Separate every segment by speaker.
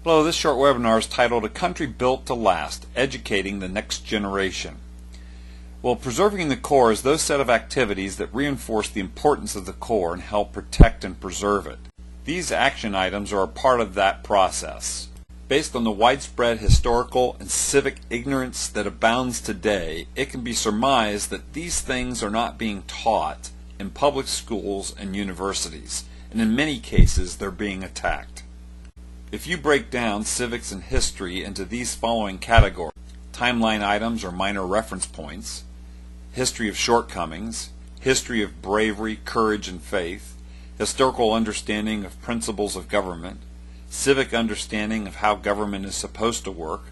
Speaker 1: Hello, this short webinar is titled A Country Built to Last, Educating the Next Generation. Well, preserving the core is those set of activities that reinforce the importance of the core and help protect and preserve it. These action items are a part of that process. Based on the widespread historical and civic ignorance that abounds today, it can be surmised that these things are not being taught in public schools and universities, and in many cases they're being attacked. If you break down civics and history into these following categories: timeline items or minor reference points, history of shortcomings, history of bravery, courage, and faith, historical understanding of principles of government, civic understanding of how government is supposed to work,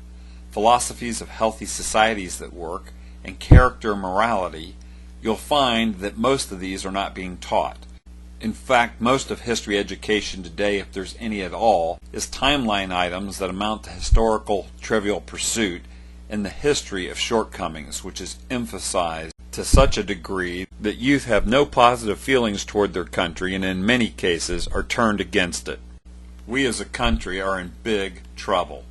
Speaker 1: philosophies of healthy societies that work, and character and morality, you'll find that most of these are not being taught. In fact, most of history education today, if there's any at all, is timeline items that amount to historical trivial pursuit and the history of shortcomings, which is emphasized to such a degree that youth have no positive feelings toward their country and in many cases are turned against it. We as a country are in big trouble.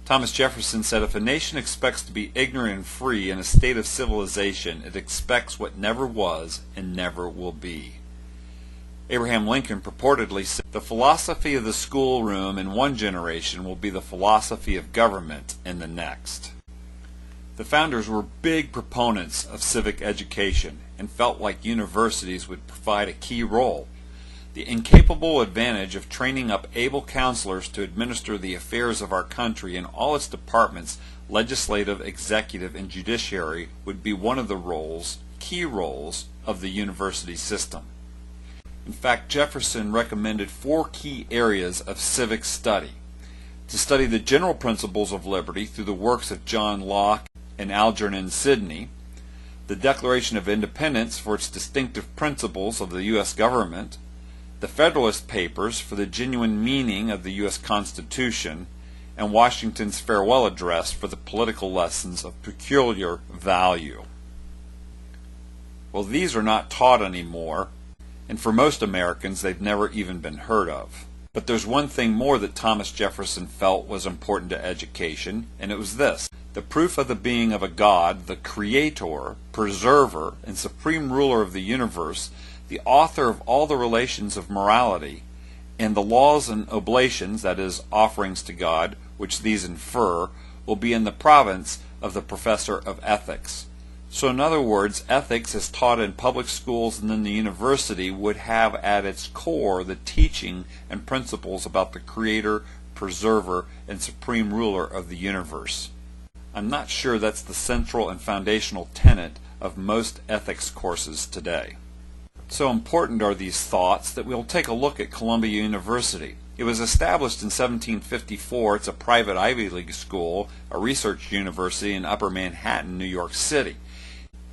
Speaker 1: Thomas Jefferson said, "If a nation expects to be ignorant and free in a state of civilization, it expects what never was and never will be." Abraham Lincoln purportedly said, "The philosophy of the schoolroom in one generation will be the philosophy of government in the next." The founders were big proponents of civic education and felt like universities would provide a key role. The incapable advantage of training up able counselors to administer the affairs of our country in all its departments, legislative, executive, and judiciary, would be one of the key roles of the university system. In fact, Jefferson recommended 4 key areas of civic study: to study the general principles of liberty through the works of John Locke and Algernon Sidney, the Declaration of Independence for its distinctive principles of the U.S. government, the Federalist Papers for the genuine meaning of the U.S. Constitution, and Washington's farewell address for the political lessons of peculiar value. Well, these are not taught anymore, and for most Americans they've never even been heard of. But there's one thing more that Thomas Jefferson felt was important to education, and it was this: the proof of the being of a God, the creator, preserver, and supreme ruler of the universe, the author of all the relations of morality, and the laws and oblations, that is, offerings to God, which these infer, will be in the province of the professor of ethics. So in other words, ethics as taught in public schools and in the university would have at its core the teaching and principles about the creator, preserver, and supreme ruler of the universe. I'm not sure that's the central and foundational tenet of most ethics courses today. So important are these thoughts that we'll take a look at Columbia University. It was established in 1754. It's a private Ivy League school, a research university in Upper Manhattan, New York City.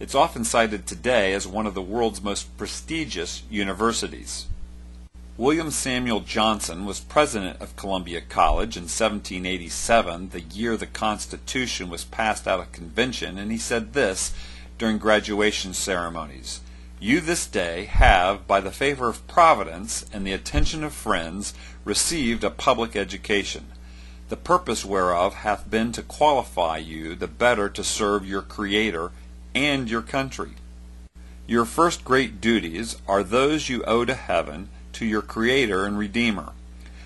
Speaker 1: It's often cited today as one of the world's most prestigious universities. William Samuel Johnson was president of Columbia College in 1787, the year the Constitution was passed out of convention, and he said this during graduation ceremonies: "You this day have, by the favor of Providence and the attention of friends, received a public education, the purpose whereof hath been to qualify you the better to serve your Creator and your country. Your first great duties are those you owe to heaven, to your Creator and Redeemer.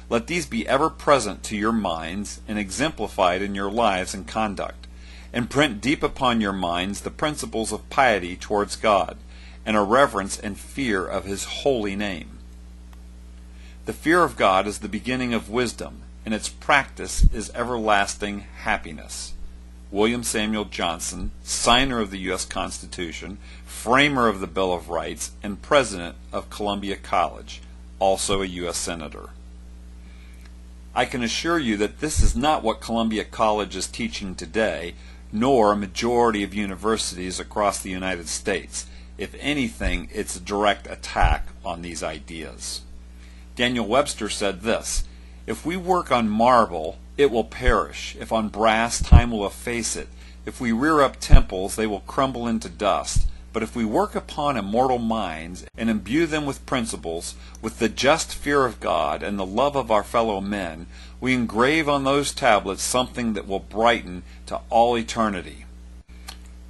Speaker 1: Let these be ever present to your minds and exemplified in your lives and conduct, and print deep upon your minds the principles of piety towards God, and a reverence and fear of His holy name. The fear of God is the beginning of wisdom, and its practice is everlasting happiness." William Samuel Johnson, signer of the U.S. Constitution, framer of the Bill of Rights, and president of Columbia College, also a U.S. Senator. I can assure you that this is not what Columbia College is teaching today, nor a majority of universities across the United States. If anything, it's a direct attack on these ideas. Daniel Webster said this: "If we work on marble, it will perish. If on brass, time will efface it. If we rear up temples, they will crumble into dust. But if we work upon immortal minds and imbue them with principles, with the just fear of God and the love of our fellow men, we engrave on those tablets something that will brighten to all eternity.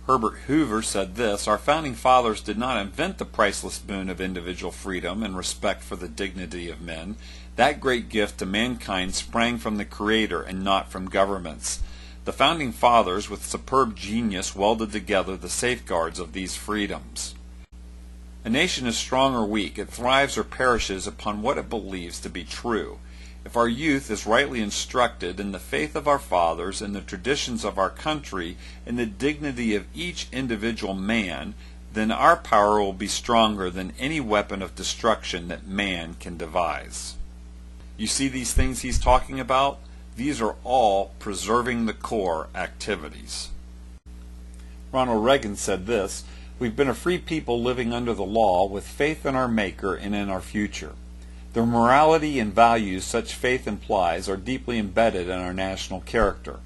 Speaker 1: Herbert Hoover said this: "Our founding fathers did not invent the priceless boon of individual freedom and respect for the dignity of men. That great gift to mankind sprang from the Creator and not from governments. The founding fathers, with superb genius, welded together the safeguards of these freedoms." A nation is strong or weak. It thrives or perishes upon what it believes to be true. If our youth is rightly instructed in the faith of our fathers, in the traditions of our country, in the dignity of each individual man, then our power will be stronger than any weapon of destruction that man can devise. You see these things he's talking about? These are all preserving the core activities. Ronald Reagan said this: "We've been a free people living under the law with faith in our Maker and in our future. The morality and values such faith implies are deeply embedded in our national character.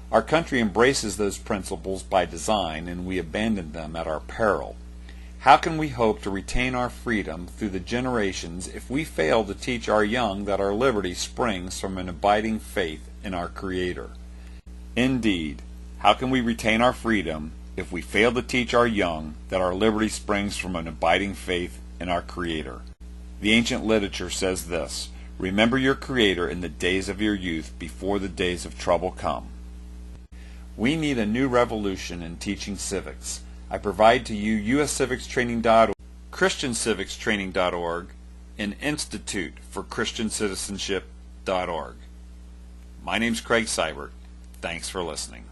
Speaker 1: Our country embraces those principles by design, and we abandon them at our peril. How can we hope to retain our freedom through the generations if we fail to teach our young that our liberty springs from an abiding faith in our Creator?" Indeed, how can we retain our freedom if we fail to teach our young that our liberty springs from an abiding faith in our Creator? The ancient literature says this: "Remember your Creator in the days of your youth, before the days of trouble come." We need a new revolution in teaching civics. I provide to you uscivicstraining.org, christiancivicstraining.org, and instituteforchristiancitizenship.org. My name's Craig Seibert. Thanks for listening.